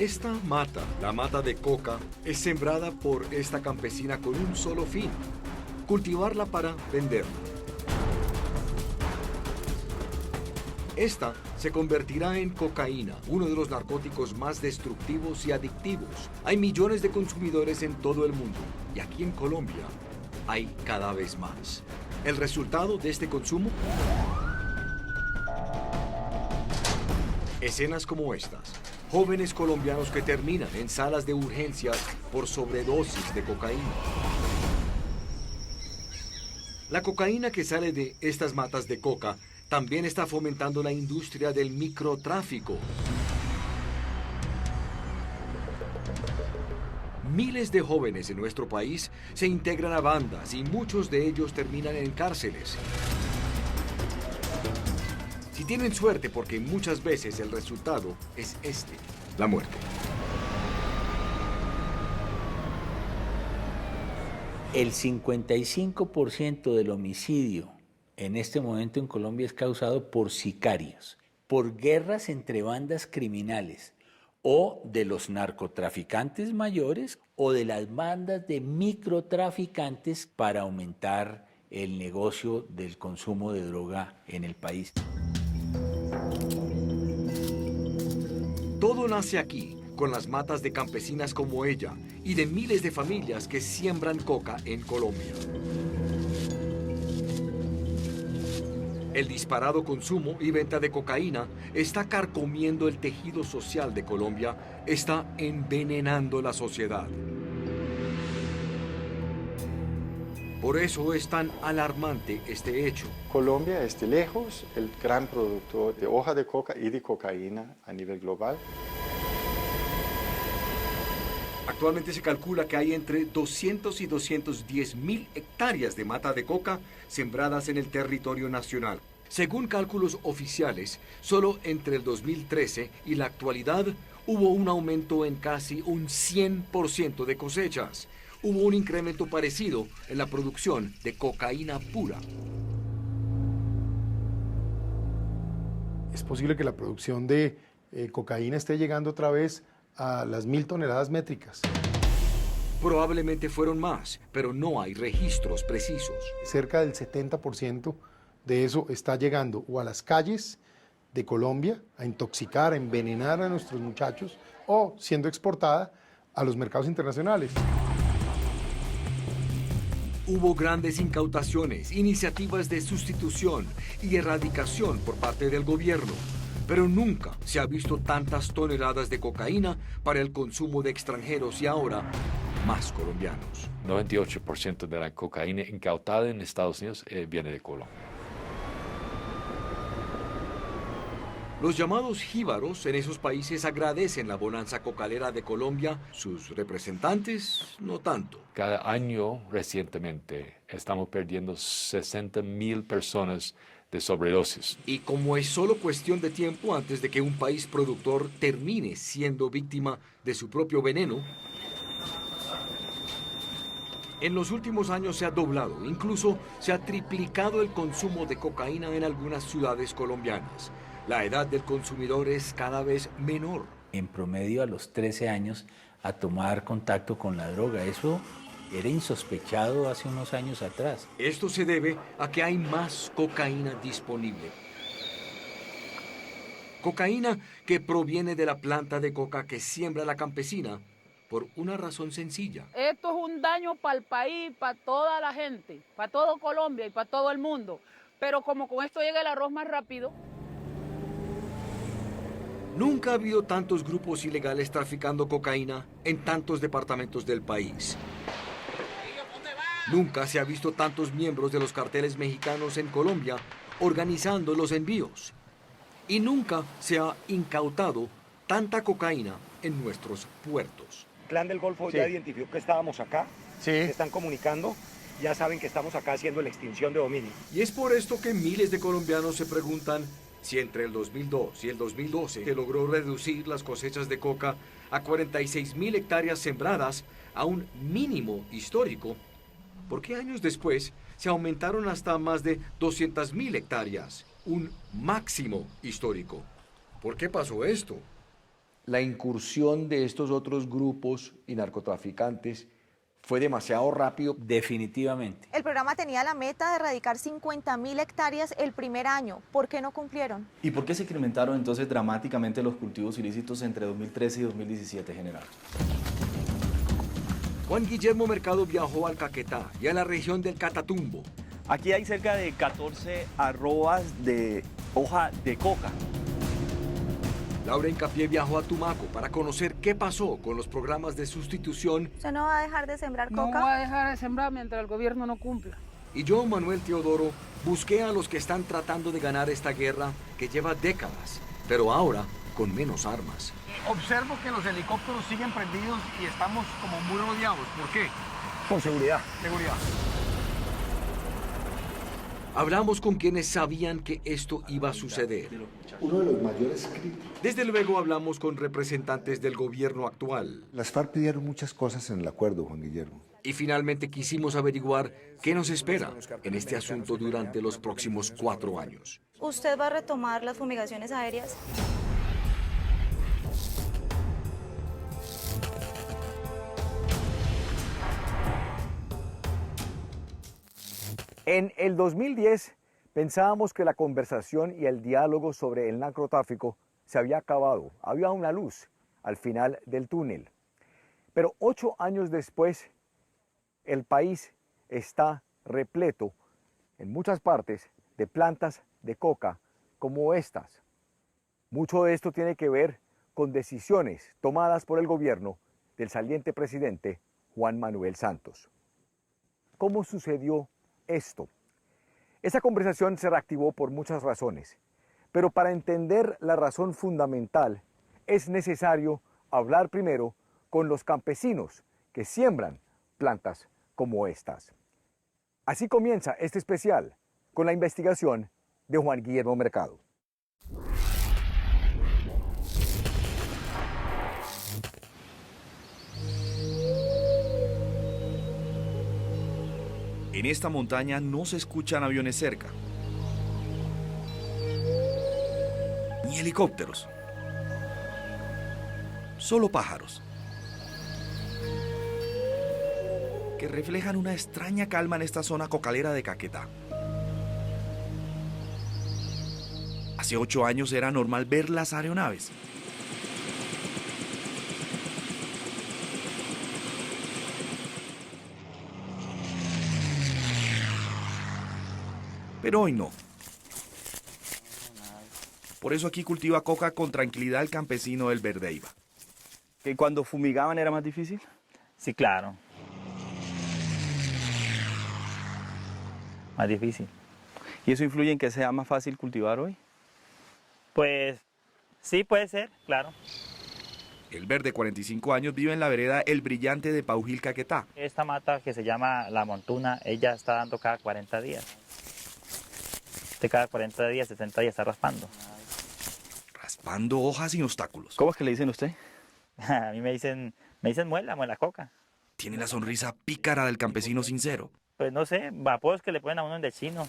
Esta mata, la mata de coca, es sembrada por esta campesina con un solo fin: cultivarla para venderla. Esta se convertirá en cocaína, uno de los narcóticos más destructivos y adictivos. Hay millones de consumidores en todo el mundo y aquí en Colombia hay cada vez más. ¿El resultado de este consumo? Escenas como estas. Jóvenes colombianos que terminan en salas de urgencias por sobredosis de cocaína. La cocaína que sale de estas matas de coca también está fomentando la industria del microtráfico. Miles de jóvenes en nuestro país se integran a bandas y muchos de ellos terminan en cárceles. Si tienen suerte, porque muchas veces el resultado es la muerte. El 55% del homicidio en este momento en Colombia es causado por sicarios, por guerras entre bandas criminales, o de los narcotraficantes mayores o de las bandas de microtraficantes para aumentar el negocio del consumo de droga en el país. Todo nace aquí, con las matas de campesinas como ella y de miles de familias que siembran coca en Colombia. El disparado consumo y venta de cocaína está carcomiendo el tejido social de Colombia, está envenenando la sociedad. Por eso es tan alarmante este hecho. Colombia es de lejos el gran productor de hoja de coca y de cocaína a nivel global. Actualmente se calcula que hay entre 200 y 210 mil hectáreas de mata de coca sembradas en el territorio nacional. Según cálculos oficiales, solo entre el 2013 y la actualidad hubo un aumento en casi un 100% de cosechas. Hubo un incremento parecido en la producción de cocaína pura. Es posible que la producción de cocaína esté llegando otra vez a las 1.000 toneladas métricas. Probablemente fueron más, pero no hay registros precisos. Cerca del 70% de eso está llegando o a las calles de Colombia a intoxicar, a envenenar a nuestros muchachos, o siendo exportada a los mercados internacionales. Hubo grandes incautaciones, iniciativas de sustitución y erradicación por parte del gobierno, pero nunca se ha visto tantas toneladas de cocaína para el consumo de extranjeros y ahora más colombianos. 98% de la cocaína incautada en Estados Unidos viene de Colombia. Los llamados jíbaros en esos países agradecen la bonanza cocalera de Colombia, sus representantes no tanto. Cada año recientemente estamos perdiendo 60,000 personas de sobredosis. Y como es solo cuestión de tiempo antes de que un país productor termine siendo víctima de su propio veneno, en los últimos años se ha doblado, incluso se ha triplicado el consumo de cocaína en algunas ciudades colombianas. La edad del consumidor es cada vez menor. En promedio a los 13 años a tomar contacto con la droga. Eso era insospechado hace unos años atrás. Esto se debe a que hay más cocaína disponible. Cocaína que proviene de la planta de coca que siembra la campesina por una razón sencilla. Esto es un daño para el país, para toda la gente, para todo Colombia y para todo el mundo. Pero como con esto llega el arroz más rápido. Nunca ha habido tantos grupos ilegales traficando cocaína en tantos departamentos del país. Nunca se ha visto tantos miembros de los carteles mexicanos en Colombia organizando los envíos. Y nunca se ha incautado tanta cocaína en nuestros puertos. El Clan del Golfo ya identificó que estábamos acá, se están comunicando, ya saben que estamos acá haciendo la extinción de dominio. Y es por esto que miles de colombianos se preguntan si entre el 2002 y el 2012 se logró reducir las cosechas de coca a 46,000 hectáreas sembradas a un mínimo histórico, ¿por qué años después se aumentaron hasta más de 200,000 hectáreas, un máximo histórico? ¿Por qué pasó esto? la incursión de estos otros grupos y narcotraficantes fue demasiado rápido. Definitivamente. El programa tenía la meta de erradicar 50.000 hectáreas el primer año. ¿Por qué no cumplieron? ¿Y por qué se incrementaron entonces dramáticamente los cultivos ilícitos entre 2013 y 2017, general? Juan Guillermo Mercado viajó al Caquetá y a la región del Catatumbo. Aquí hay cerca de 14 arrobas de hoja de coca. Laura Hincapié viajó a Tumaco para conocer qué pasó con los programas de sustitución. ¿Usted no va a dejar de sembrar coca? No va a dejar de sembrar mientras el gobierno no cumpla. Y yo, Manuel Teodoro, busqué a los que están tratando de ganar esta guerra que lleva décadas, pero ahora con menos armas. Observo que los helicópteros siguen prendidos y estamos como muy rodeados. ¿Por qué? Por seguridad. Seguridad. Hablamos con quienes sabían que esto iba a suceder. Uno de los mayores críticos. Desde luego hablamos con representantes del gobierno actual. Las FARC pidieron muchas cosas en el acuerdo, Juan Guillermo. Y finalmente quisimos averiguar qué nos espera en este asunto durante los próximos 4 años. ¿Usted va a retomar las fumigaciones aéreas? En el 2010 pensábamos que la conversación y el diálogo sobre el narcotráfico se había acabado. Había una luz al final del túnel. Pero 8 años después, el país está repleto en muchas partes de plantas de coca como estas. Mucho de esto tiene que ver con decisiones tomadas por el gobierno del saliente presidente Juan Manuel Santos. ¿Cómo sucedió esto? Esa conversación se reactivó por muchas razones, pero para entender la razón fundamental es necesario hablar primero con los campesinos que siembran plantas como estas. Así comienza este especial con la investigación de Juan Guillermo Mercado. En esta montaña no se escuchan aviones cerca, ni helicópteros, solo pájaros, que reflejan una extraña calma en esta zona cocalera de Caquetá. Hace 8 años era normal ver las aeronaves. Pero hoy no. Por eso aquí cultiva coca con tranquilidad el campesino del Verdeiva. ¿Y cuando fumigaban era más difícil? Sí, claro. Más difícil. ¿Y eso influye en que sea más fácil cultivar hoy? Pues sí, puede ser, claro. Elber, de 45 años, vive en la vereda El Brillante de Paujil, Caquetá. Esta mata que se llama La Montuna, ella está dando cada 40 días. Cada 40 días, 60 días está raspando. Raspando hojas sin obstáculos. ¿Cómo es que le dicen a usted? A mí me dicen muela coca. Tiene la sonrisa pícara del campesino sincero. Pues no sé, apodos que le ponen a uno de chino.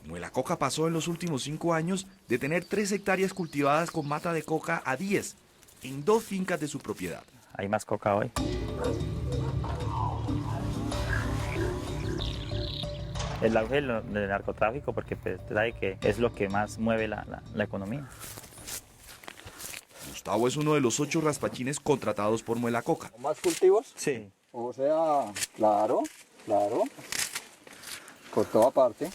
Muela Coca pasó en los últimos 5 años de tener 3 hectáreas cultivadas con mata de coca a 10 en 2 fincas de su propiedad. Hay más coca hoy. El auge del narcotráfico, porque pues, sabe que es lo que más mueve la economía. Gustavo es uno de los 8 raspachines contratados por Muela Coca. ¿Más cultivos? Sí. O sea, claro, por toda parte.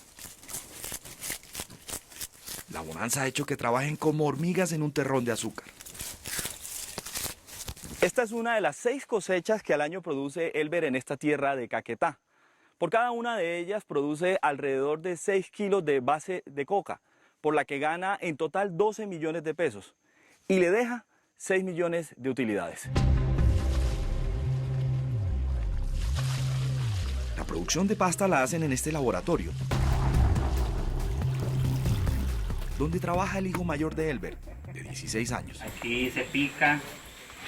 La bonanza ha hecho que trabajen como hormigas en un terrón de azúcar. Esta es una de las 6 cosechas que al año produce Elber en esta tierra de Caquetá. Por cada una de ellas produce alrededor de 6 kilos de base de coca, por la que gana en total 12 millones de pesos y le deja 6 millones de utilidades. La producción de pasta la hacen en este laboratorio, donde trabaja el hijo mayor de Elber, de 16 años. Aquí se pica,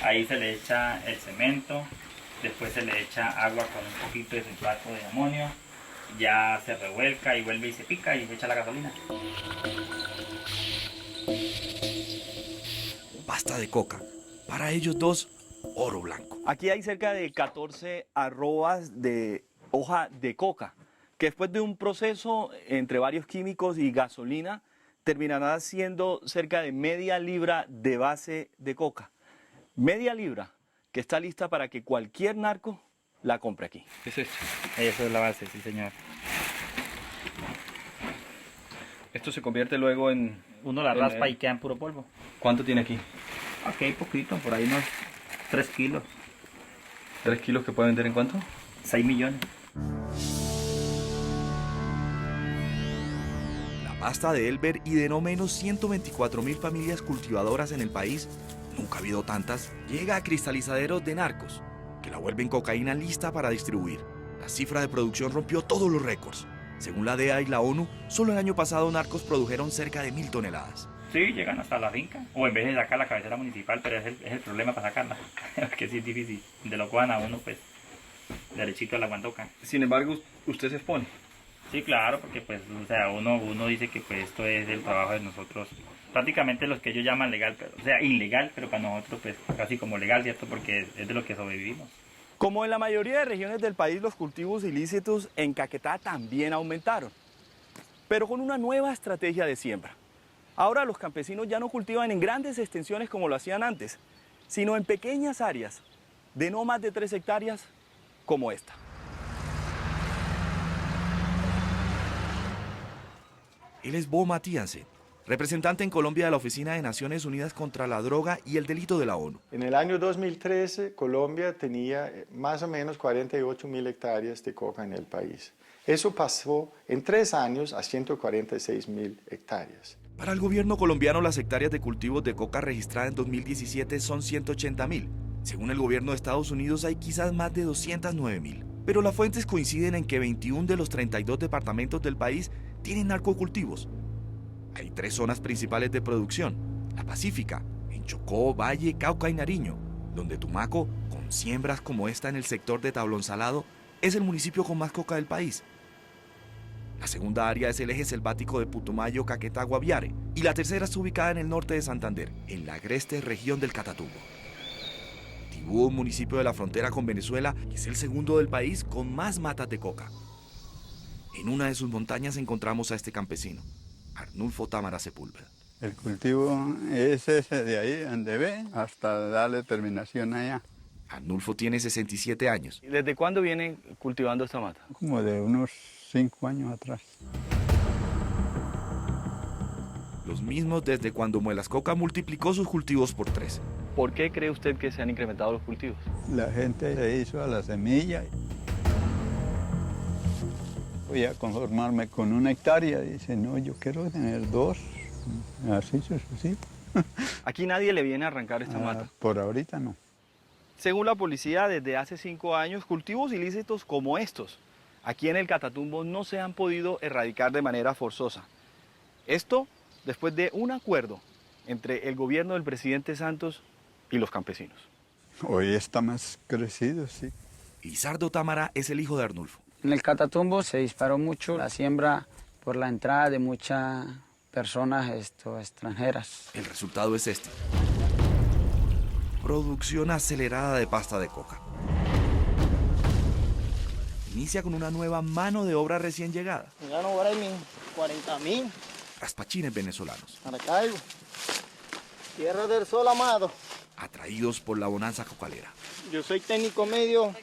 ahí se le echa el cemento. Después se le echa agua con un poquito de sulfato de amonio, ya se revuelca y vuelve y se pica y se echa la gasolina. pasta de coca. Para ellos dos, oro blanco. Aquí hay cerca de 14 arrobas de hoja de coca, que después de un proceso entre varios químicos y gasolina, terminará siendo cerca de media libra de base de coca. Media libra que está lista para que cualquier narco la compre aquí. ¿Qué es esto? Eso es la base, sí señor. Esto se convierte luego en... Uno la raspa y queda en puro polvo. ¿Cuánto tiene aquí? Aquí hay poquito, por ahí unos 3 kilos. ¿3 kilos que puede vender en cuánto? 6 millones. La pasta de Elber y de no menos 124.000 familias cultivadoras en el país, nunca ha habido tantas, llega a cristalizaderos de narcos, que la vuelven cocaína lista para distribuir. La cifra de producción rompió todos los récords. Según la DEA y la ONU, solo el año pasado narcos produjeron cerca de 1.000 toneladas. Sí, llegan hasta la finca, o en vez de sacar la cabecera municipal, pero es el problema para sacarla, que sí es difícil. De lo cojan a uno, pues, derechito a la guandoca. Sin embargo, usted se expone. Sí, claro, porque pues, o sea, uno dice que pues esto es el trabajo de nosotros, prácticamente los que ellos llaman legal, pero, o sea, ilegal, pero para nosotros pues casi como legal, ¿cierto? Porque es de lo que sobrevivimos. Como en la mayoría de regiones del país, los cultivos ilícitos en Caquetá también aumentaron, pero con una nueva estrategia de siembra. Ahora los campesinos ya no cultivan en grandes extensiones como lo hacían antes, sino en pequeñas áreas de no más de 3 hectáreas como esta. Él es Bo Matíanse, representante en Colombia de la Oficina de Naciones Unidas contra la Droga y el Delito de la ONU. En el año 2013, Colombia tenía más o menos 48.000 hectáreas de coca en el país. Eso pasó en 3 años a 146.000 hectáreas. Para el gobierno colombiano, las hectáreas de cultivos de coca registradas en 2017 son 180.000. Según el gobierno de Estados Unidos, hay quizás más de 209.000. Pero las fuentes coinciden en que 21 de los 32 departamentos del país tienen narcocultivos. Hay 3 zonas principales de producción: la Pacífica, en Chocó, Valle, Cauca y Nariño, donde Tumaco, con siembras como esta en el sector de Tablón Salado, es el municipio con más coca del país. La segunda área es el eje selvático de Putumayo, Caquetá, Guaviare, y la tercera está ubicada en el norte de Santander, en la agreste región del Catatumbo. Tibú, un municipio de la frontera con Venezuela, es el segundo del país con más matas de coca. En una de sus montañas encontramos a este campesino, Arnulfo Támara Sepúlveda. El cultivo es ese de ahí, donde ve, hasta darle terminación allá. Arnulfo tiene 67 años. ¿Desde cuándo vienen cultivando esta mata? Como de unos 5 años atrás. Los mismos desde cuando Muelas Coca multiplicó sus cultivos por 3. ¿Por qué cree usted que se han incrementado los cultivos? La gente se hizo a la semilla. Voy a conformarme con 1 hectárea. Dice, no, yo quiero tener 2. Así sucesivo. Aquí nadie le viene a arrancar esta mata. Por ahorita no. Según la policía, desde hace 5 años, cultivos ilícitos como estos, aquí en el Catatumbo, no se han podido erradicar de manera forzosa. Esto después de un acuerdo entre el gobierno del presidente Santos y los campesinos. Hoy está más crecido, sí. Lizardo Támara es el hijo de Arnulfo. En el Catatumbo se disparó mucho la siembra por la entrada de muchas personas extranjeras. El resultado es este: producción acelerada de pasta de coca. Inicia con una nueva mano de obra recién llegada. Gano ahora mis 40.000. Raspachines venezolanos. Maracaibo. Tierra del Sol, amado. Atraídos por la bonanza cocalera. Yo soy técnico medio,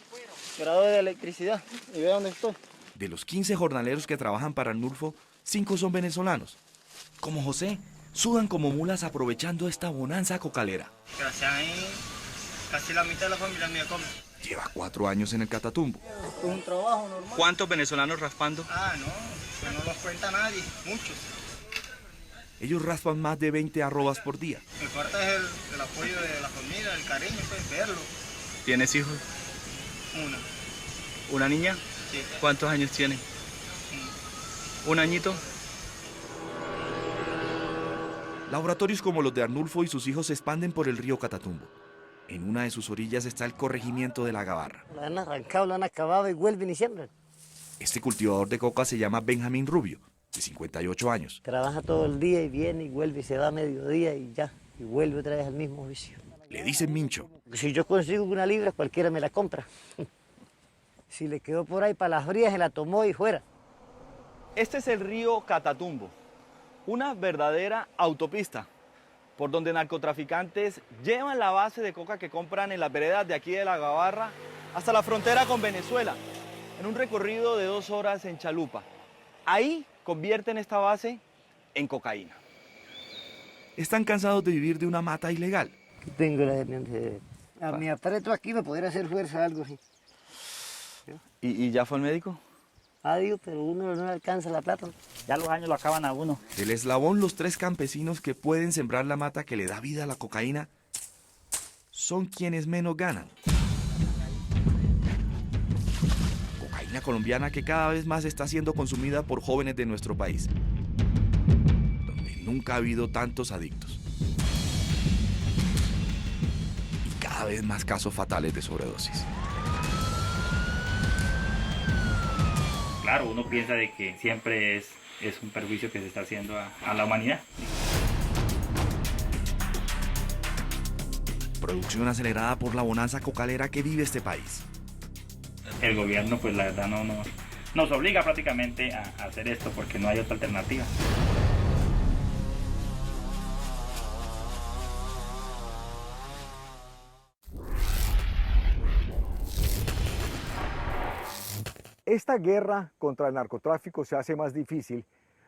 grado de electricidad, y ve dónde estoy. De los 15 jornaleros que trabajan para Arnulfo, 5 son venezolanos. Como José, sudan como mulas aprovechando esta bonanza cocalera. Gracias a mí, casi la mitad de la familia mía come. Lleva 4 años en el Catatumbo. Esto es un trabajo normal. ¿Cuántos venezolanos raspando? No, no los cuenta nadie, muchos. Ellos raspan más de 20 arrobas por día. Me falta es el apoyo de la familia, el cariño, pues verlo. ¿Tienes hijos? Una. ¿Una niña? Sí. ¿Cuántos años tiene? 1 añito. Laboratorios como los de Arnulfo y sus hijos se expanden por el río Catatumbo. En una de sus orillas está el corregimiento de La Gabarra. La han arrancado, la han acabado y vuelven y siembran. Este cultivador de coca se llama Benjamín Rubio, de 58 años. Trabaja todo el día y viene y vuelve y se va a mediodía y ya. y vuelve otra vez al mismo vicio. Le dicen Mincho. Si yo consigo una libra, cualquiera me la compra. Si le quedó por ahí para las frías, se la tomó y fuera. Este es el río Catatumbo, una verdadera autopista por donde narcotraficantes llevan la base de coca que compran en las veredas de aquí de La Gabarra hasta la frontera con Venezuela, en un recorrido de 2 horas en chalupa. Ahí convierten esta base en cocaína. Están cansados de vivir de una mata ilegal. Tengo a mi apreto aquí me podría hacer fuerza algo así. ¿Y ya fue al médico? Adiós, pero uno no alcanza la plata. Ya los años lo acaban a uno. Del eslabón, los 3 campesinos que pueden sembrar la mata que le da vida a la cocaína son quienes menos ganan. Cocaína colombiana que cada vez más está siendo consumida por jóvenes de nuestro país, donde nunca ha habido tantos adictos. Y cada vez más casos fatales de sobredosis. Claro, uno piensa de que siempre es un perjuicio que se está haciendo a la humanidad. Producción acelerada por la bonanza cocalera que vive este país. El gobierno, pues la verdad, nos obliga prácticamente a hacer esto porque no hay otra alternativa. Esta guerra contra el narcotráfico se hace más difícil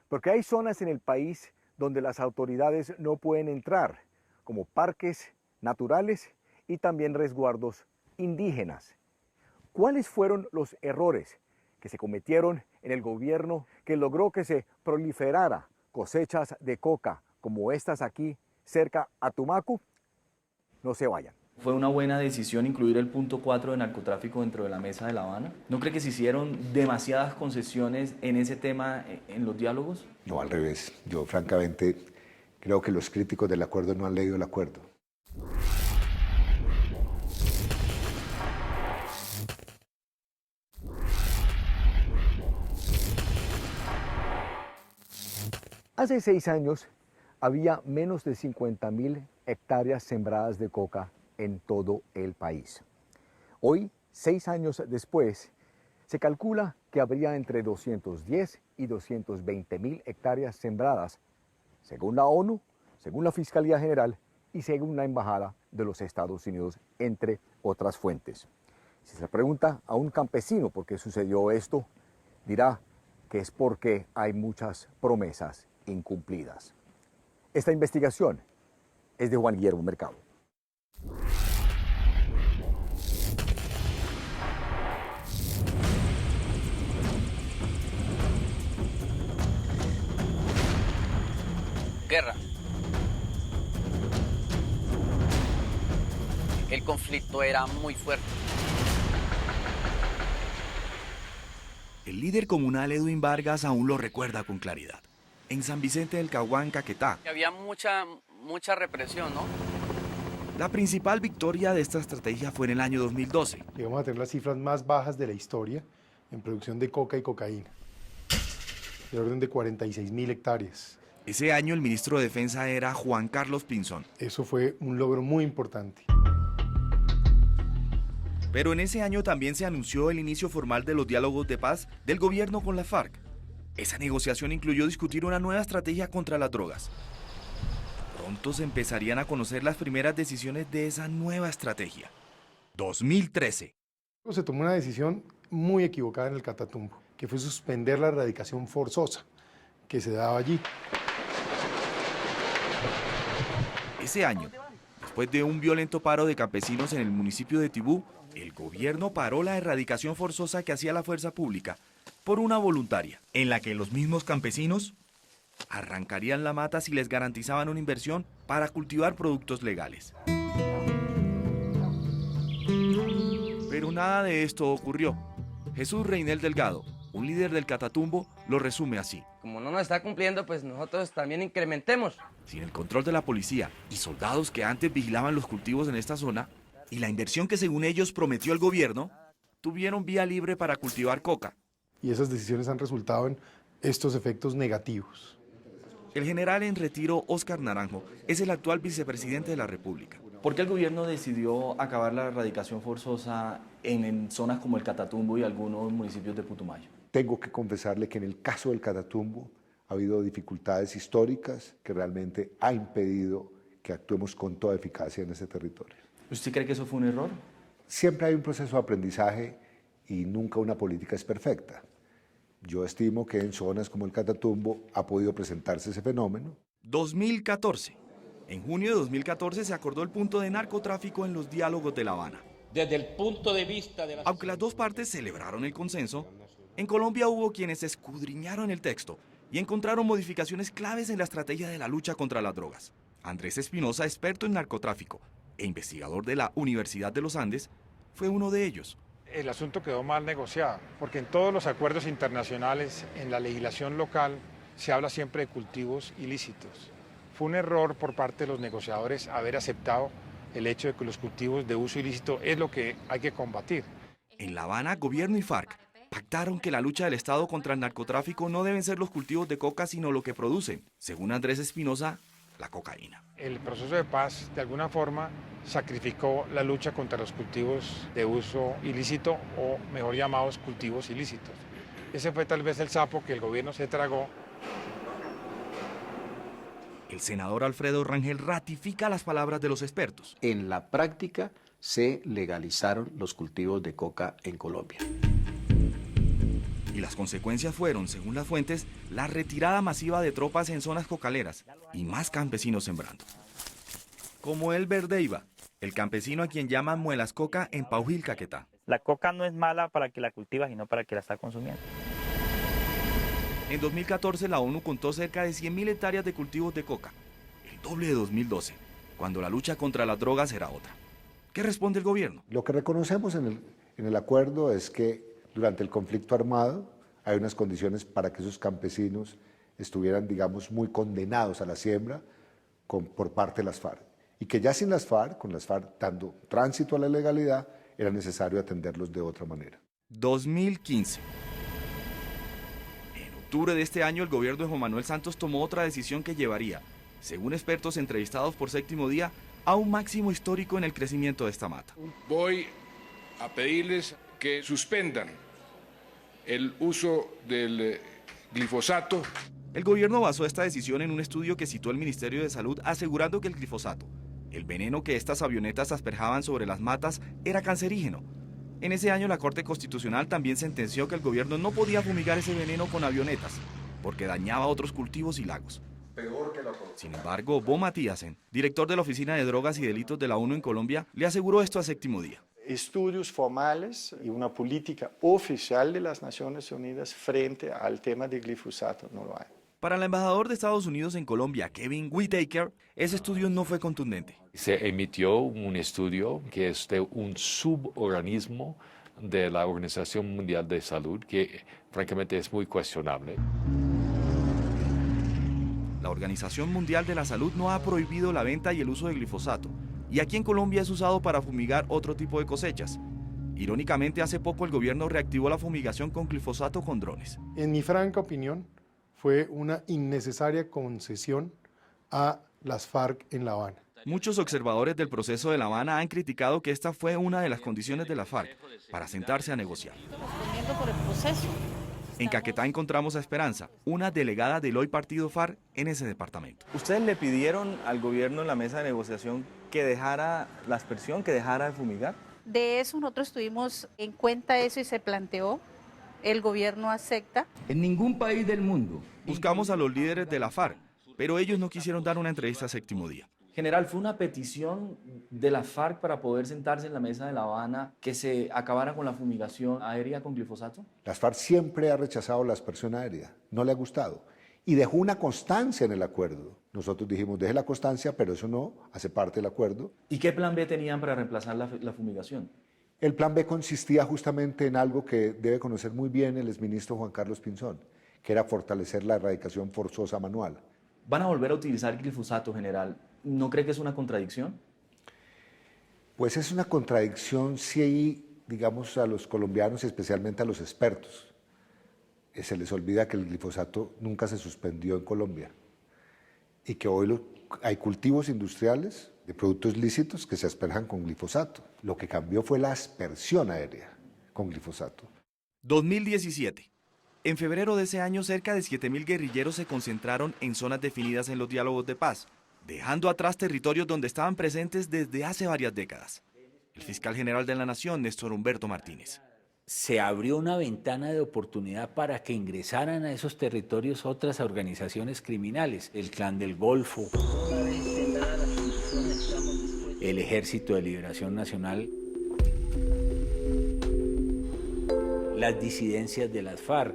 porque hay zonas en el país donde las autoridades no pueden entrar, como parques naturales y también resguardos indígenas. ¿Cuáles fueron los errores que se cometieron en el gobierno que logró que se proliferara cosechas de coca como estas aquí cerca a Tumaco? No se vayan. ¿Fue una buena decisión incluir el punto 4 de narcotráfico dentro de la mesa de La Habana? ¿No cree que se hicieron demasiadas concesiones en ese tema en los diálogos? No, al revés. Yo francamente creo que los críticos del acuerdo no han leído el acuerdo. Hace 6 años había menos de 50.000 hectáreas sembradas de coca en todo el país. Hoy, 6 años después, se calcula que habría entre 210 y 220.000 hectáreas sembradas, según la ONU, según la Fiscalía General y según la Embajada de los Estados Unidos, entre otras fuentes. Si se pregunta a un campesino por qué sucedió esto, dirá que es porque hay muchas promesas incumplidas. Esta investigación es de Juan Guillermo Mercado. Guerra. El conflicto era muy fuerte. El líder comunal Edwin Vargas aún lo recuerda con claridad. En San Vicente del Caguán, Caquetá. Había mucha represión, ¿no? La principal victoria de esta estrategia fue en el año 2012. Llegamos a tener las cifras más bajas de la historia en producción de coca y cocaína, de orden de 46.000 hectáreas. Ese año el ministro de Defensa era Juan Carlos Pinzón. Eso fue un logro muy importante. Pero en ese año también se anunció el inicio formal de los diálogos de paz del gobierno con la FARC. Esa negociación incluyó discutir una nueva estrategia contra las drogas. Pronto se empezarían a conocer las primeras decisiones de esa nueva estrategia. 2013. Se tomó una decisión muy equivocada en el Catatumbo, que fue suspender la erradicación forzosa que se daba allí. Ese año, después de un violento paro de campesinos en el municipio de Tibú, el gobierno paró la erradicación forzosa que hacía la fuerza pública por una voluntaria, en la que los mismos campesinos arrancarían la mata si les garantizaban una inversión para cultivar productos legales. Pero nada de esto ocurrió. Jesús Reinel Delgado, un líder del Catatumbo, lo resume así. Como no nos está cumpliendo, pues nosotros también incrementemos. Sin el control de la policía y soldados que antes vigilaban los cultivos en esta zona, y la inversión que según ellos prometió el gobierno, tuvieron vía libre para cultivar coca. Y esas decisiones han resultado en estos efectos negativos. El general en retiro, Óscar Naranjo, es el actual vicepresidente de la República. ¿Por qué el gobierno decidió acabar la erradicación forzosa en zonas como el Catatumbo y algunos municipios de Putumayo? Tengo que confesarle que en el caso del Catatumbo ha habido dificultades históricas que realmente ha impedido que actuemos con toda eficacia en ese territorio. ¿Usted cree que eso fue un error? Siempre hay un proceso de aprendizaje y nunca una política es perfecta. Yo estimo que en zonas como el Catatumbo ha podido presentarse ese fenómeno. 2014. En junio de 2014 se acordó el punto de narcotráfico en los diálogos de La Habana. Desde el punto de vista de Aunque las dos partes celebraron el consenso, en Colombia hubo quienes escudriñaron el texto y encontraron modificaciones claves en la estrategia de la lucha contra las drogas. Andrés Espinosa, experto en narcotráfico e investigador de la Universidad de los Andes, fue uno de ellos. El asunto quedó mal negociado, porque en todos los acuerdos internacionales, en la legislación local, se habla siempre de cultivos ilícitos. Fue un error por parte de los negociadores haber aceptado el hecho de que los cultivos de uso ilícito es lo que hay que combatir. En La Habana, gobierno y FARC pactaron que la lucha del Estado contra el narcotráfico no deben ser los cultivos de coca, sino lo que producen, según Andrés Espinosa, la cocaína. El proceso de paz, de alguna forma, sacrificó la lucha contra los cultivos de uso ilícito, o mejor llamados cultivos ilícitos. Ese fue tal vez el sapo que el gobierno se tragó. El senador Alfredo Rangel ratifica las palabras de los expertos. En la práctica se legalizaron los cultivos de coca en Colombia. Y las consecuencias fueron, según las fuentes, la retirada masiva de tropas en zonas cocaleras y más campesinos sembrando. Como Elber Deiva, el campesino a quien llaman muelas coca en Paujil, Caquetá. La coca no es mala para que la cultivas, sino para que la está consumiendo. En 2014 la ONU contó cerca de 100.000 hectáreas de cultivos de coca, el doble de 2012, cuando la lucha contra las drogas era otra. ¿Qué responde el gobierno? Lo que reconocemos en el acuerdo es que durante el conflicto armado hay unas condiciones para que esos campesinos estuvieran, digamos, muy condenados a la siembra por parte de las FARC. Y que ya sin las FARC, con las FARC dando tránsito a la legalidad, era necesario atenderlos de otra manera. 2015. En octubre de este año, el gobierno de Juan Manuel Santos tomó otra decisión que llevaría, según expertos entrevistados por Séptimo Día, a un máximo histórico en el crecimiento de esta mata. Voy a pedirles que suspendan el uso del glifosato. El gobierno basó esta decisión en un estudio que citó el Ministerio de Salud, asegurando que el glifosato, el veneno que estas avionetas asperjaban sobre las matas, era cancerígeno. En ese año la Corte Constitucional también sentenció que el gobierno no podía fumigar ese veneno con avionetas, porque dañaba otros cultivos y lagos. Peor que la coca. Sin embargo, Bo Matíasen, director de la Oficina de Drogas y Delitos de la ONU en Colombia, le aseguró esto a Séptimo Día. Estudios formales y una política oficial de las Naciones Unidas frente al tema del glifosato no lo hay. Para el embajador de Estados Unidos en Colombia, Kevin Whitaker, ese estudio no fue contundente. Se emitió un estudio que es de un suborganismo de la Organización Mundial de Salud que francamente es muy cuestionable. La Organización Mundial de la Salud no ha prohibido la venta y el uso de glifosato, y aquí en Colombia es usado para fumigar otro tipo de cosechas. Irónicamente, hace poco el gobierno reactivó la fumigación con glifosato con drones. En mi franca opinión, fue una innecesaria concesión a las FARC en La Habana. Muchos observadores del proceso de La Habana han criticado que esta fue una de las condiciones de la FARC para sentarse a negociar. Por el proceso. En Caquetá encontramos a Esperanza, una delegada del hoy partido FARC en ese departamento. ¿Ustedes le pidieron al gobierno en la mesa de negociación que dejara la aspersión, que dejara de fumigar? De eso nosotros tuvimos en cuenta eso y se planteó. El gobierno acepta. En ningún país del mundo. Buscamos a los líderes de la FARC, pero ellos no quisieron dar una entrevista a Séptimo Día. General, ¿fue una petición de la FARC para poder sentarse en la mesa de La Habana que se acabara con la fumigación aérea con glifosato? Las FARC siempre ha rechazado la aspersión aérea, no le ha gustado. Y dejó una constancia en el acuerdo. Nosotros dijimos, deje la constancia, pero eso no hace parte del acuerdo. ¿Y qué plan B tenían para reemplazar la fumigación? El plan B consistía justamente en algo que debe conocer muy bien el exministro Juan Carlos Pinzón, que era fortalecer la erradicación forzosa manual. ¿Van a volver a utilizar glifosato, general? ¿No cree que es una contradicción? Pues es una contradicción si, digamos, a los colombianos, especialmente a los expertos, se les olvida que el glifosato nunca se suspendió en Colombia. y que hoy hay cultivos industriales de productos lícitos que se asperjan con glifosato. Lo que cambió fue la aspersión aérea con glifosato. 2017. En febrero de ese año, cerca de 7.000 guerrilleros se concentraron en zonas definidas en los diálogos de paz, dejando atrás territorios donde estaban presentes desde hace varias décadas. El fiscal general de la Nación, Néstor Humberto Martínez. Se abrió una ventana de oportunidad para que ingresaran a esos territorios otras organizaciones criminales, el Clan del Golfo, el Ejército de Liberación Nacional, las disidencias de las FARC.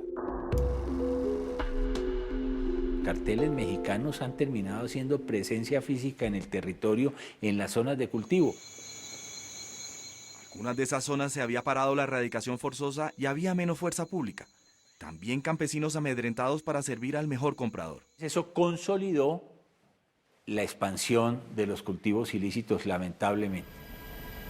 Carteles mexicanos han terminado siendo presencia física en el territorio en las zonas de cultivo. En algunas de esas zonas se había parado la erradicación forzosa y había menos fuerza pública. También campesinos amedrentados para servir al mejor comprador. Eso consolidó la expansión de los cultivos ilícitos, lamentablemente.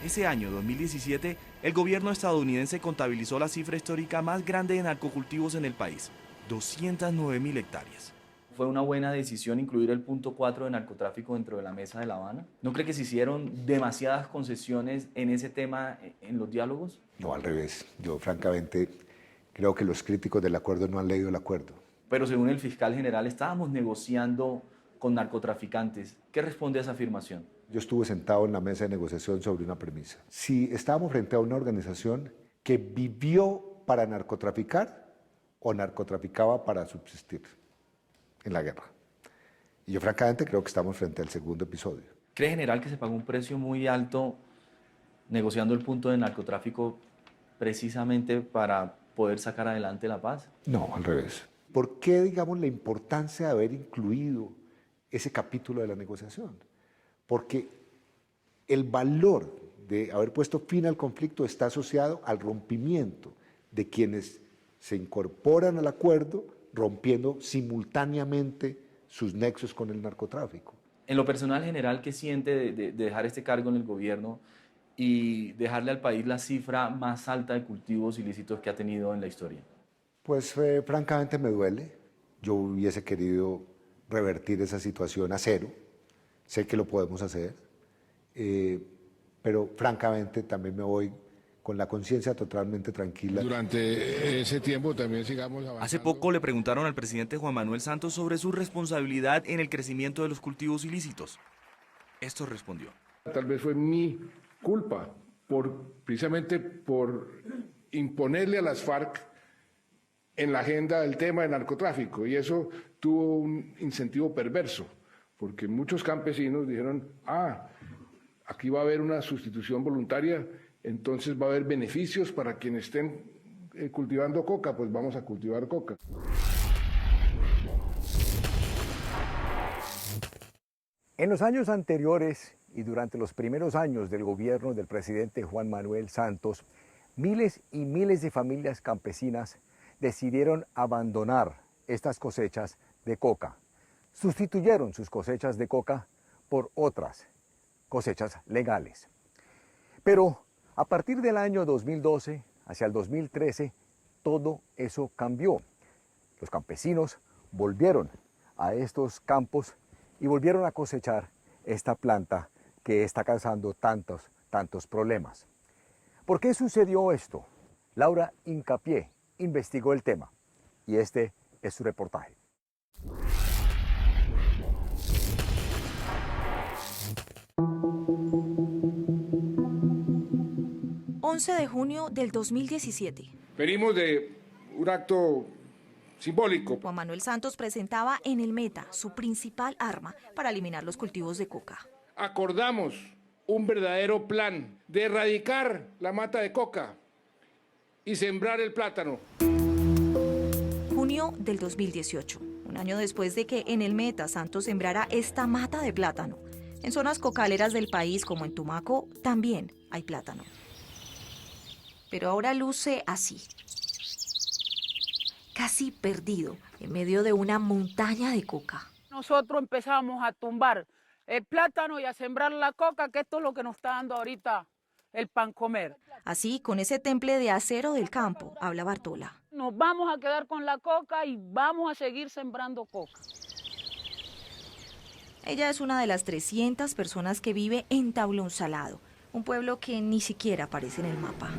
Ese año, 2017, el gobierno estadounidense contabilizó la cifra histórica más grande de narcocultivos en el país, 209.000 hectáreas. ¿Fue una buena decisión incluir el punto 4 de narcotráfico dentro de la mesa de La Habana? ¿No cree que se hicieron demasiadas concesiones en ese tema en los diálogos? No, al revés. Yo francamente creo que los críticos del acuerdo no han leído el acuerdo. Pero según el fiscal general, estábamos negociando con narcotraficantes. ¿Qué responde a esa afirmación? Yo estuve sentado en la mesa de negociación sobre una premisa. Si estábamos frente a una organización que vivió para narcotraficar o narcotraficaba para subsistir en la guerra. Y yo francamente creo que estamos frente al segundo episodio. ¿Cree, general, que se pagó un precio muy alto negociando el punto de narcotráfico precisamente para poder sacar adelante la paz? No, al revés. ¿Por qué, digamos, la importancia de haber incluido ese capítulo de la negociación? Porque el valor de haber puesto fin al conflicto está asociado al rompimiento de quienes se incorporan al acuerdo, rompiendo simultáneamente sus nexos con el narcotráfico. En lo personal, general, ¿qué siente de dejar este cargo en el gobierno y dejarle al país la cifra más alta de cultivos ilícitos que ha tenido en la historia? Pues francamente me duele. Yo hubiese querido revertir esa situación a cero. Sé que lo podemos hacer, pero francamente también me voy con la conciencia totalmente tranquila. Durante ese tiempo también sigamos avanzando. Hace poco le preguntaron al presidente Juan Manuel Santos sobre su responsabilidad en el crecimiento de los cultivos ilícitos. Esto respondió. Tal vez fue mi culpa, precisamente por imponerle a las FARC en la agenda el tema del narcotráfico, y eso tuvo un incentivo perverso, porque muchos campesinos dijeron, aquí va a haber una sustitución voluntaria, entonces va a haber beneficios para quienes estén cultivando coca, pues vamos a cultivar coca. En los años anteriores y durante los primeros años del gobierno del presidente Juan Manuel Santos, miles y miles de familias campesinas decidieron abandonar estas cosechas de coca. Sustituyeron sus cosechas de coca por otras cosechas legales. Pero a partir del año 2012 hacia el 2013, todo eso cambió. Los campesinos volvieron a estos campos y volvieron a cosechar esta planta que está causando tantos problemas. ¿Por qué sucedió esto? Laura Hincapié investigó el tema y este es su reportaje. De junio del 2017. Venimos de un acto simbólico. Juan Manuel Santos presentaba en el Meta su principal arma para eliminar los cultivos de coca. Acordamos un verdadero plan de erradicar la mata de coca y sembrar el plátano. Junio del 2018, un año después de que en el Meta Santos sembrara esta mata de plátano. En zonas cocaleras del país, como en Tumaco, también hay plátano. Pero ahora luce así, casi perdido, en medio de una montaña de coca. Nosotros empezamos a tumbar el plátano y a sembrar la coca, que esto es lo que nos está dando ahorita el pan comer. Así, con ese temple de acero del campo, habla Bartola. Nos vamos a quedar con la coca y vamos a seguir sembrando coca. Ella es una de las 300 personas que vive en Tablón Salado, un pueblo que ni siquiera aparece en el mapa.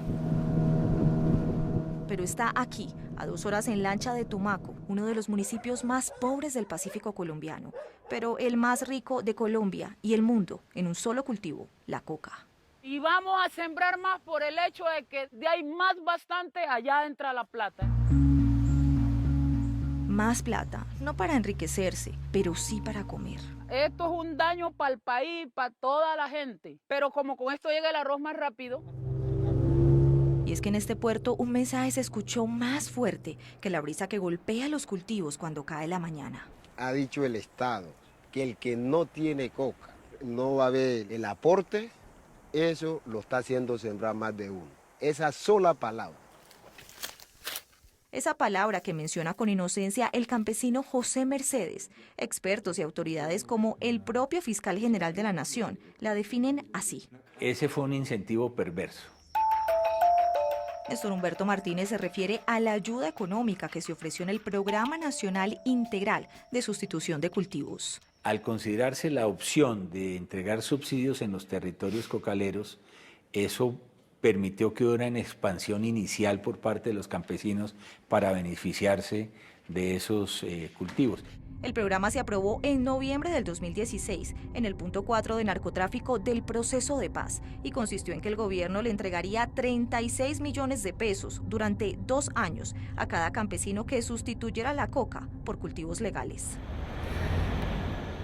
Pero está aquí, a 2 horas en lancha de Tumaco, uno de los municipios más pobres del Pacífico colombiano, pero el más rico de Colombia y el mundo en un solo cultivo, la coca. Y vamos a sembrar más por el hecho de que de ahí más bastante allá entra la plata. Más plata, no para enriquecerse, pero sí para comer. Esto es un daño para el país, para toda la gente. Pero como con esto llega el arroz más rápido. Y es que en este puerto un mensaje se escuchó más fuerte que la brisa que golpea los cultivos cuando cae la mañana. Ha dicho el Estado que el que no tiene coca no va a ver el aporte, eso lo está haciendo sembrar más de uno. Esa sola palabra. Esa palabra que menciona con inocencia el campesino José Mercedes, expertos y autoridades como el propio fiscal general de la Nación la definen así. Ese fue un incentivo perverso. Néstor Humberto Martínez se refiere a la ayuda económica que se ofreció en el Programa Nacional Integral de Sustitución de Cultivos. Al considerarse la opción de entregar subsidios en los territorios cocaleros, eso permitió que hubiera una expansión inicial por parte de los campesinos para beneficiarse de esos cultivos. El programa se aprobó en noviembre del 2016 en el punto 4 de narcotráfico del proceso de paz y consistió en que el gobierno le entregaría 36 millones de pesos durante 2 años a cada campesino que sustituyera la coca por cultivos legales.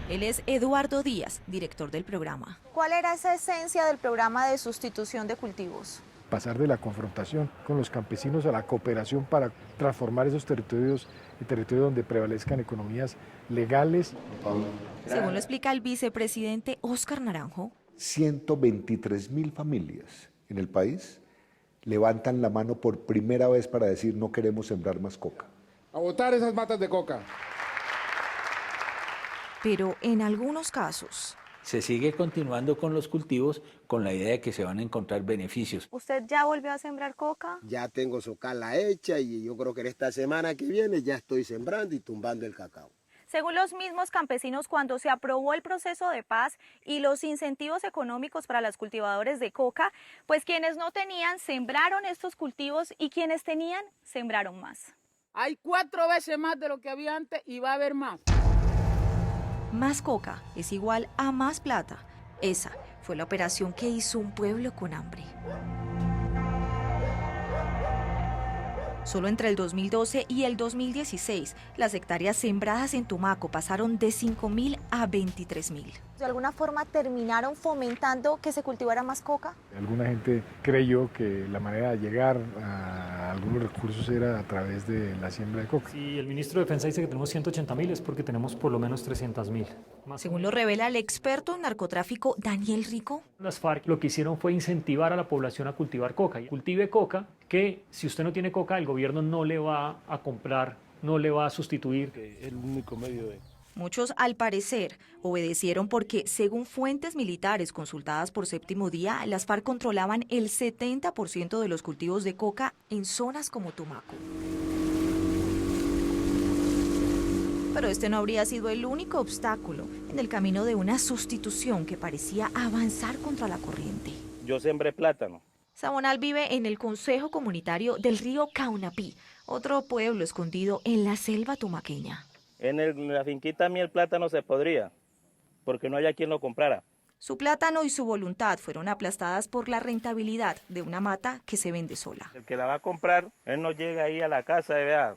Él es Eduardo Díaz, director del programa. ¿Cuál era esa esencia del programa de sustitución de cultivos? Pasar de la confrontación con los campesinos a la cooperación para transformar esos territorios en territorios donde prevalezcan economías legales. Según lo explica el vicepresidente Óscar Naranjo, 123.000 familias en el país levantan la mano por primera vez para decir no queremos sembrar más coca. A botar esas matas de coca. Pero en algunos casos se sigue continuando con los cultivos con la idea de que se van a encontrar beneficios. ¿Usted ya volvió a sembrar coca? Ya tengo socala hecha y yo creo que en esta semana que viene ya estoy sembrando y tumbando el cacao. Según los mismos campesinos, cuando se aprobó el proceso de paz y los incentivos económicos para los cultivadores de coca, pues quienes no tenían sembraron estos cultivos y quienes tenían sembraron más. Hay 4 veces más de lo que había antes y va a haber más. Más coca es igual a más plata. Esa fue la operación que hizo un pueblo con hambre. Solo entre el 2012 y el 2016, las hectáreas sembradas en Tumaco pasaron de 5.000 a 23.000. ¿De alguna forma terminaron fomentando que se cultivara más coca? Alguna gente creyó que la manera de llegar a algunos recursos era a través de la siembra de coca. Si el ministro de Defensa dice que tenemos 180.000 es porque tenemos por lo menos 300.000. Según lo revela el experto en narcotráfico Daniel Rico, las FARC lo que hicieron fue incentivar a la población a cultivar coca. Cultive coca, que si usted no tiene coca, el gobierno no le va a comprar, no le va a sustituir. El único medio de... Muchos, al parecer, obedecieron porque, según fuentes militares consultadas por Séptimo Día, las FARC controlaban el 70% de los cultivos de coca en zonas como Tumaco. Pero este no habría sido el único obstáculo en el camino de una sustitución que parecía avanzar contra la corriente. Yo sembré plátano. Sabonal vive en el Consejo Comunitario del río Caunapí, otro pueblo escondido en la selva tumaqueña. En la finquita mía el plátano se podría, porque no haya quien lo comprara. Su plátano y su voluntad fueron aplastadas por la rentabilidad de una mata que se vende sola. El que la va a comprar, él no llega ahí a la casa y vea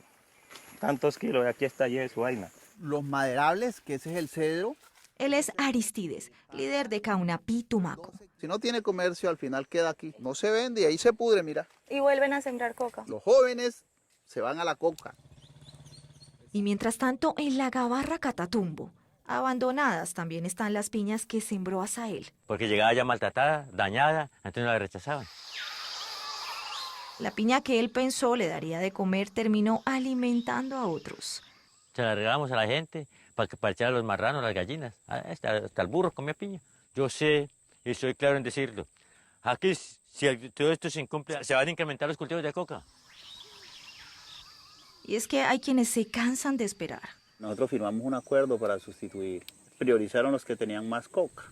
tantos kilos, aquí está ya su vaina. Los maderables, que ese es el cedro. Él es Aristides, líder de Caunapí, Tumaco. Si no tiene comercio, al final queda aquí. No se vende y ahí se pudre, mira. Y vuelven a sembrar coca. Los jóvenes se van a la coca. Y mientras tanto, en la Gabarra Catatumbo, abandonadas también están las piñas que sembró Asael. Porque llegaba ya maltratada, dañada, entonces la rechazaban. La piña que él pensó le daría de comer terminó alimentando a otros. Se la regalamos a la gente para echar a los marranos, a las gallinas. Hasta el burro comía piña. Yo sé, y soy claro en decirlo, aquí si todo esto se incumple, se van a incrementar los cultivos de coca. Y es que hay quienes se cansan de esperar. Nosotros firmamos un acuerdo para sustituir. priorizaron los que tenían más coca.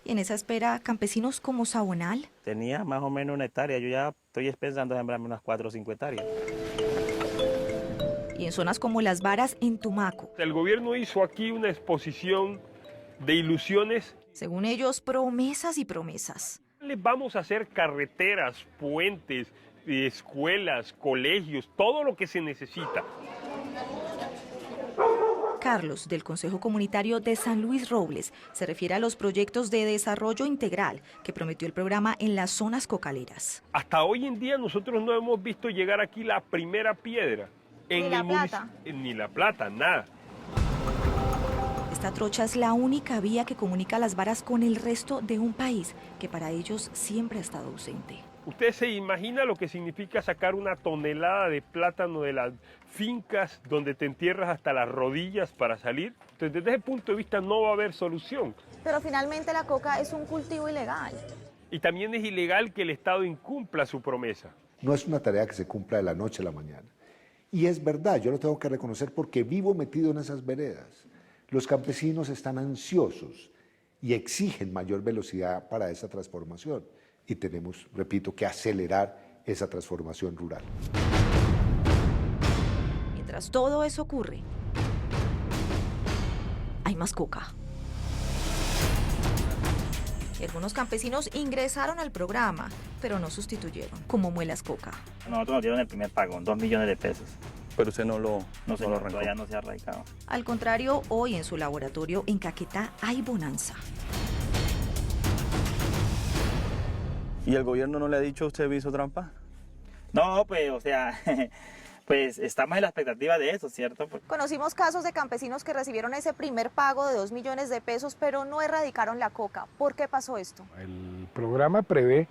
Y en esa espera, campesinos como Sabonal. Tenía más o menos 1 hectárea, yo ya estoy pensando en sembrarme unas 4 o 5 hectáreas. Y en zonas como Las Varas, en Tumaco. El gobierno hizo aquí una exposición de ilusiones. Según ellos, promesas y promesas. Les vamos a hacer carreteras, puentes, escuelas, colegios, todo lo que se necesita. Carlos, del Consejo Comunitario de San Luis Robles, se refiere a los proyectos de desarrollo integral que prometió el programa en las zonas cocaleras. Hasta hoy en día nosotros no hemos visto llegar aquí la primera piedra. Ni la plata. Ni la plata, nada. Esta trocha es la única vía que comunica Las Varas con el resto de un país que para ellos siempre ha estado ausente. ¿Usted se imagina lo que significa sacar una tonelada de plátano de las fincas donde te entierras hasta las rodillas para salir? Entonces, desde ese punto de vista no va a haber solución. Pero finalmente la coca es un cultivo ilegal. Y también es ilegal que el Estado incumpla su promesa. No es una tarea que se cumpla de la noche a la mañana. Y es verdad, yo lo tengo que reconocer porque vivo metido en esas veredas. Los campesinos están ansiosos y exigen mayor velocidad para esa transformación. Y tenemos, repito, que acelerar esa transformación rural. Mientras todo eso ocurre, hay más coca. Y algunos campesinos ingresaron al programa, pero no sustituyeron, como Muelas Coca. Nosotros nos dieron el primer pago, 2 millones de pesos. Pero usted no lo señor, arrancó. todavía no se ha arrancado. Al contrario, hoy en su laboratorio en Caquetá hay bonanza. ¿Y el gobierno no le ha dicho usted hizo trampa? No, pues, o sea, pues estamos en la expectativa de eso, ¿cierto? Conocimos casos de campesinos que recibieron ese primer pago de 2 millones de pesos, pero no erradicaron la coca. ¿Por qué pasó esto? El programa prevé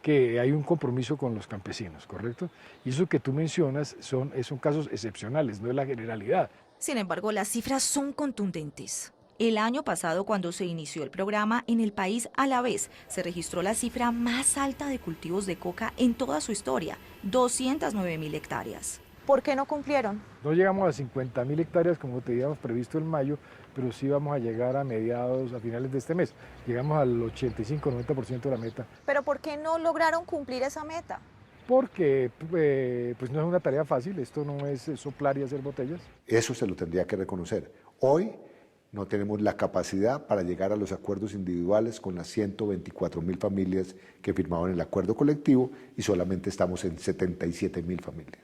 que hay un compromiso con los campesinos, ¿correcto? Y eso que tú mencionas son casos excepcionales, no es la generalidad. Sin embargo, las cifras son contundentes. El año pasado, cuando se inició el programa, en el país a la vez se registró la cifra más alta de cultivos de coca en toda su historia, 209.000 hectáreas. ¿Por qué no cumplieron? No llegamos a 50.000 hectáreas como teníamos previsto en mayo, pero sí vamos a llegar a finales de este mes. Llegamos al 85-90% de la meta. ¿Pero por qué no lograron cumplir esa meta? Porque pues no es una tarea fácil, esto no es soplar y hacer botellas. Eso se lo tendría que reconocer. Hoy no tenemos la capacidad para llegar a los acuerdos individuales con las 124.000 familias que firmaban el acuerdo colectivo y solamente estamos en 77.000 familias.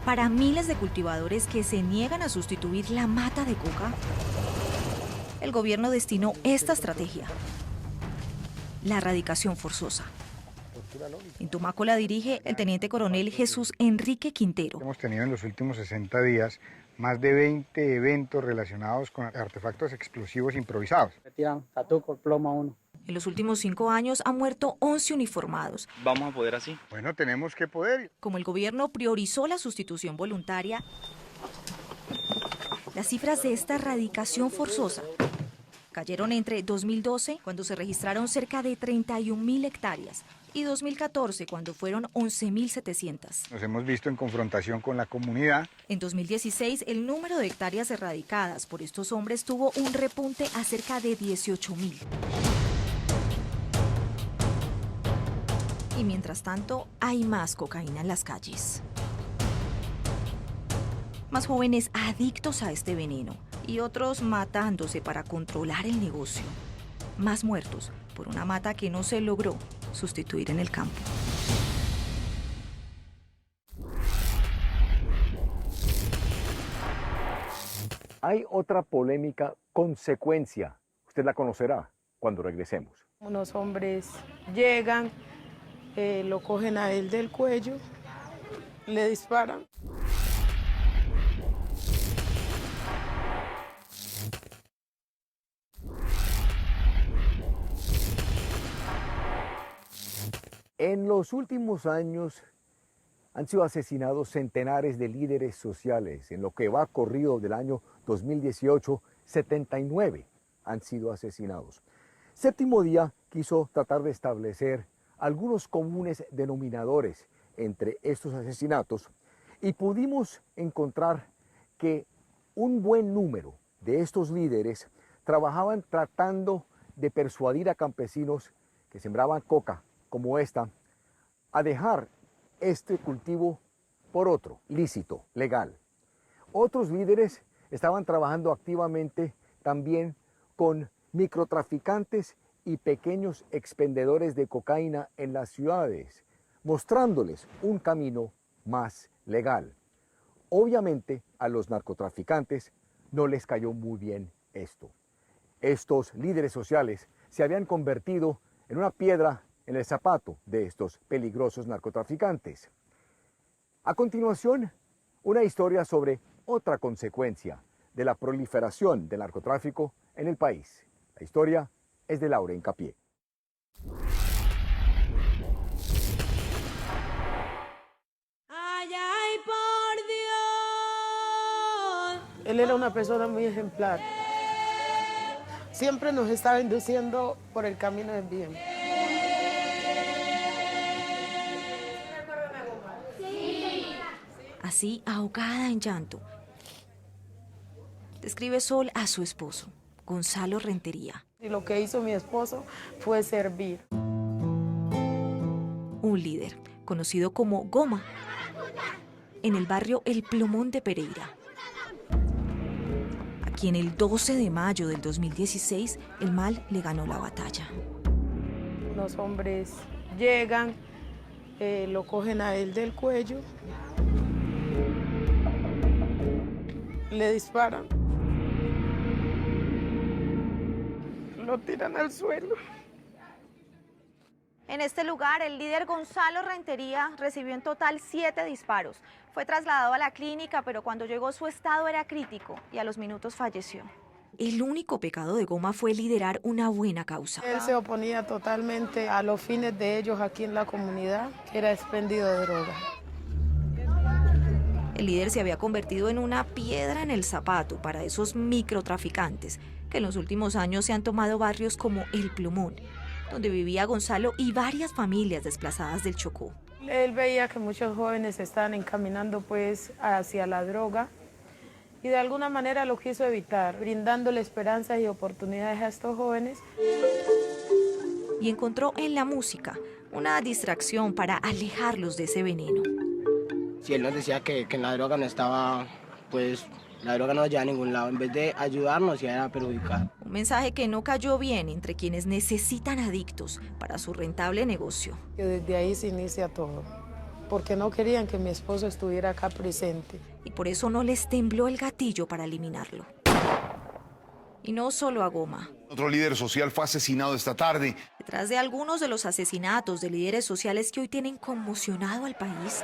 Para miles de cultivadores que se niegan a sustituir la mata de coca, el gobierno destinó esta estrategia: la erradicación forzosa. En Tumaco la dirige el teniente coronel Jesús Enrique Quintero. Hemos tenido en los últimos 60 días más de 20 eventos relacionados con artefactos explosivos improvisados. Tiran tatuco, plomo a uno. En los últimos 5 años han muerto 11 uniformados. ¿Vamos a poder así? Bueno, tenemos que poder. Como el gobierno priorizó la sustitución voluntaria, las cifras de esta erradicación forzosa cayeron entre 2012, cuando se registraron cerca de 31.000 hectáreas, y 2014, cuando fueron 11.700. Nos hemos visto en confrontación con la comunidad. En 2016, el número de hectáreas erradicadas por estos hombres tuvo un repunte a cerca de 18.000. Y mientras tanto, hay más cocaína en las calles. Más jóvenes adictos a este veneno y otros matándose para controlar el negocio. Más muertos por una mata que no se logró sustituir en el campo. Hay otra polémica consecuencia. Usted la conocerá cuando regresemos. Unos hombres llegan, lo cogen a él del cuello, le disparan. En los últimos años han sido asesinados centenares de líderes sociales. En lo que va corrido del año 2018, 79 han sido asesinados. Séptimo Día quiso tratar de establecer algunos comunes denominadores entre estos asesinatos y pudimos encontrar que un buen número de estos líderes trabajaban tratando de persuadir a campesinos que sembraban coca como esta a dejar este cultivo por otro, lícito, legal. Otros líderes estaban trabajando activamente también con microtraficantes y pequeños expendedores de cocaína en las ciudades, mostrándoles un camino más legal. Obviamente a los narcotraficantes no les cayó muy bien esto. Estos líderes sociales se habían convertido en una piedra en el zapato de estos peligrosos narcotraficantes. A continuación, una historia sobre otra consecuencia de la proliferación del narcotráfico en el país. La historia es de Laura Hincapié. Ay, ay, por Dios. Él era una persona muy ejemplar. Siempre nos estaba induciendo por el camino del bien. Así, ahogada en llanto, describe Sol a su esposo, Gonzalo Rentería. Y lo que hizo mi esposo fue servir. Un líder, conocido como Goma, en el barrio El Plumón de Pereira, a quien el 12 de mayo del 2016 el mal le ganó la batalla. Los hombres llegan, lo cogen a él del cuello, le disparan, lo tiran al suelo. En este lugar, el líder Gonzalo Rentería recibió en total 7 disparos. Fue trasladado a la clínica, pero cuando llegó su estado era crítico y a los minutos falleció. El único pecado de Goma fue liderar una buena causa. Él se oponía totalmente a los fines de ellos aquí en la comunidad, que era expendio de droga. El líder se había convertido en una piedra en el zapato para esos microtraficantes que en los últimos años se han tomado barrios como El Plumón, donde vivía Gonzalo y varias familias desplazadas del Chocó. Él veía que muchos jóvenes se estaban encaminando pues hacia la droga y de alguna manera lo quiso evitar, brindándole esperanzas y oportunidades a estos jóvenes. Y encontró en la música una distracción para alejarlos de ese veneno. Si él nos decía que en la droga no estaba, pues la droga no lleva a ningún lado, en vez de ayudarnos ya era perjudicar. Un mensaje que no cayó bien entre quienes necesitan adictos para su rentable negocio. Que desde ahí se inicia todo, porque no querían que mi esposo estuviera acá presente. Y por eso no les tembló el gatillo para eliminarlo. Y no solo a Goma. Otro líder social fue asesinado esta tarde. Detrás de algunos de los asesinatos de líderes sociales que hoy tienen conmocionado al país,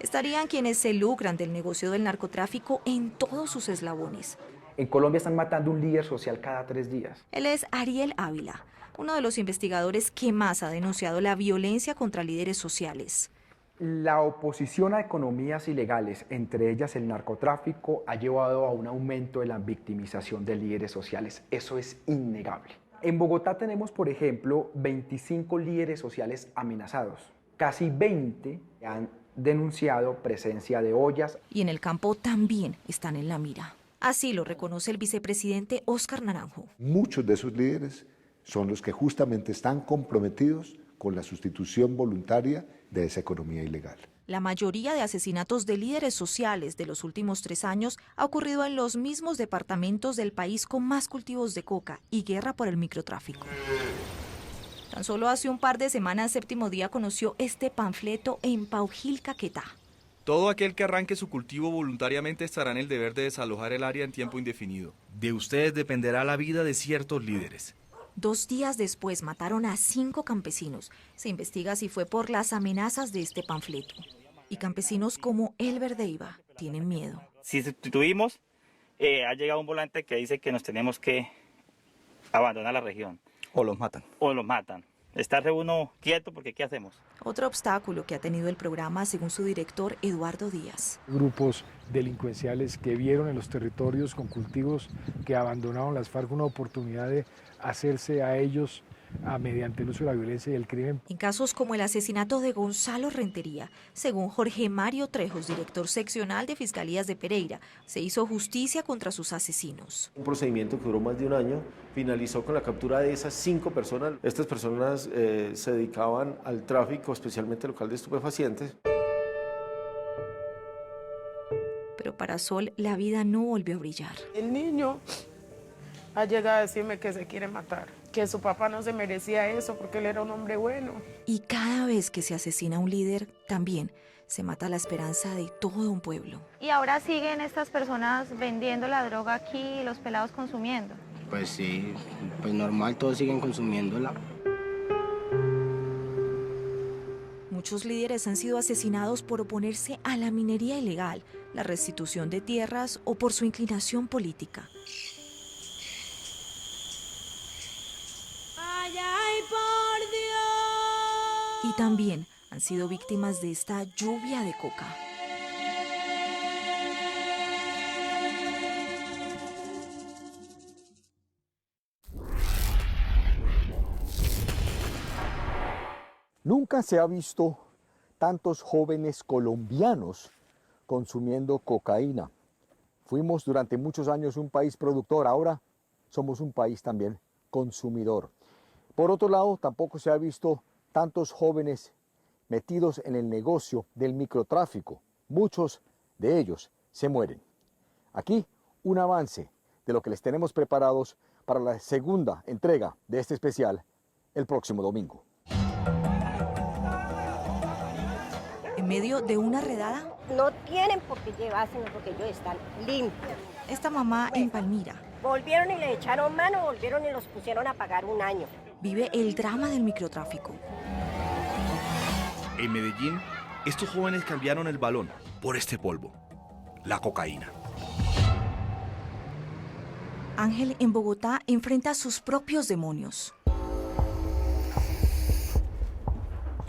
estarían quienes se lucran del negocio del narcotráfico en todos sus eslabones. En Colombia están matando un líder social cada 3 días. Él es Ariel Ávila, uno de los investigadores que más ha denunciado la violencia contra líderes sociales. La oposición a economías ilegales, entre ellas el narcotráfico, ha llevado a un aumento de la victimización de líderes sociales. Eso es innegable. En Bogotá tenemos, por ejemplo, 25 líderes sociales amenazados. Casi 20 han denunciado presencia de ollas. Y en el campo también están en la mira. Así lo reconoce el vicepresidente Óscar Naranjo. Muchos de esos líderes son los que justamente están comprometidos con la sustitución voluntaria de esa economía ilegal. La mayoría de asesinatos de líderes sociales de los últimos 3 años ha ocurrido en los mismos departamentos del país con más cultivos de coca y guerra por el microtráfico. Tan solo hace un par de semanas, Séptimo Día conoció este panfleto en Paujil, Caquetá. Todo aquel que arranque su cultivo voluntariamente estará en el deber de desalojar el área en tiempo indefinido. De ustedes dependerá la vida de ciertos líderes. 2 días después mataron a 5 campesinos. Se investiga si fue por las amenazas de este panfleto. Y campesinos como Elber Deiva tienen miedo. Si sustituimos, ha llegado un volante que dice que nos tenemos que abandonar la región. O los matan. O los matan. Estarse uno quieto porque ¿qué hacemos? Otro obstáculo que ha tenido el programa, según su director Eduardo Díaz. Grupos delincuenciales que vieron en los territorios con cultivos que abandonaron las FARC una oportunidad de hacerse a ellos mediante el uso de la violencia y el crimen. En casos como el asesinato de Gonzalo Rentería, según Jorge Mario Trejos, director seccional de Fiscalías de Pereira, se hizo justicia contra sus asesinos. Un procedimiento que duró más de un año finalizó con la captura de esas 5 personas. Estas personas se dedicaban al tráfico, especialmente local de estupefacientes. Pero para Sol, la vida no volvió a brillar. El niño ha llegado a decirme que se quiere matar, que su papá no se merecía eso porque él era un hombre bueno. Y cada vez que se asesina a un líder, también se mata la esperanza de todo un pueblo. Y ahora siguen estas personas vendiendo la droga aquí y los pelados consumiendo. Pues sí, pues normal, todos siguen consumiéndola. Muchos líderes han sido asesinados por oponerse a la minería ilegal, la restitución de tierras o por su inclinación política. ¡Ay, ay, por Dios! Y también han sido víctimas de esta lluvia de coca. Nunca se ha visto tantos jóvenes colombianos consumiendo cocaína. Fuimos durante muchos años un país productor, ahora somos un país también consumidor. Por otro lado, tampoco se ha visto tantos jóvenes metidos en el negocio del microtráfico. Muchos de ellos se mueren. Aquí un avance de lo que les tenemos preparados para la segunda entrega de este especial el próximo domingo. En medio de una redada, no tienen por qué llevárselo porque ellos están limpios. Esta mamá en Palmira Volvieron y le echaron mano, volvieron y los pusieron a pagar un año. vive el drama del microtráfico. En Medellín, estos jóvenes cambiaron el balón por este polvo, la cocaína. Ángel en Bogotá enfrenta sus propios demonios.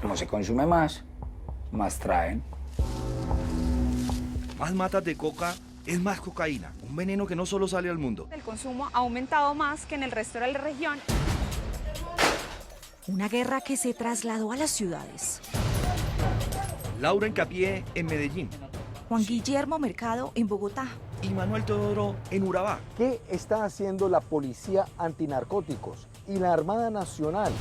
Como se consume más traen. Más matas de coca es más cocaína, un veneno que no solo sale al mundo. El consumo ha aumentado más que en el resto de la región. Una guerra que se trasladó a las ciudades. Laura Encapié en Medellín. Juan Guillermo Mercado en Bogotá. Y Manuel Teodoro en Urabá. ¿Qué está haciendo la Policía Antinarcóticos y la Armada Nacional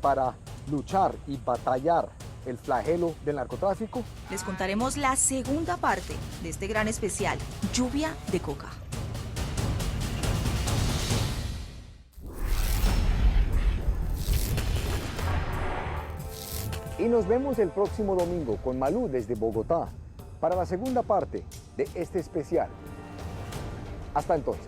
para luchar y batallar el flagelo del narcotráfico? Les contaremos la segunda parte de este gran especial, Lluvia de Coca. Y nos vemos el próximo domingo con Malú desde Bogotá para la segunda parte de este especial. Hasta entonces.